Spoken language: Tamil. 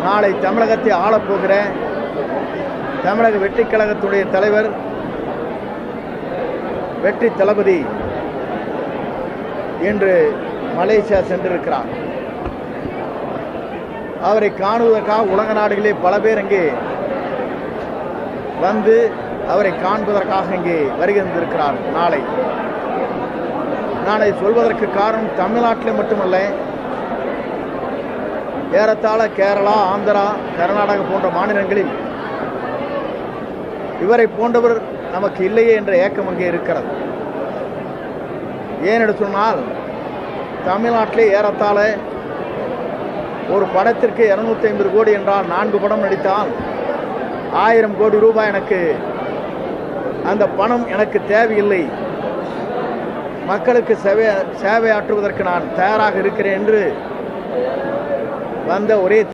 நாளை தமிழகத்தை ஆளப்போகிற தமிழக வெற்றி கழகத்துடைய தலைவர் வெற்றி தளபதி இன்று மலேசியா சென்றிருக்கிறார். அவரை காணுவதற்காக உலக நாடுகளிலே பல பேர் அங்கே வந்து அவரை காண்பதற்காக இங்கே வருகின்றிருக்கிறார். நான் அதை சொல்வதற்கு காரணம் தமிழ்நாட்டில் மட்டுமல்ல, ஏறத்தாழ கேரளா, ஆந்திரா, கர்நாடகா போன்ற மாநிலங்களில் இவரை போன்றவர் நமக்கு இல்லையே என்ற ஏக்கம் அங்கே இருக்கிறது. ஏனென்று சொன்னால், தமிழ்நாட்டிலே ஏறத்தாழ ஒரு படத்திற்கு 250 கோடி என்றால் 4 படம் நடித்தால் 1000 கோடி ரூபாய் எனக்கு, அந்த பணம் எனக்கு தேவையில்லை, மக்களுக்கு சேவையாற்றுவதற்கு நான் தயாராக இருக்கிறேன் என்று வந்த ஒரே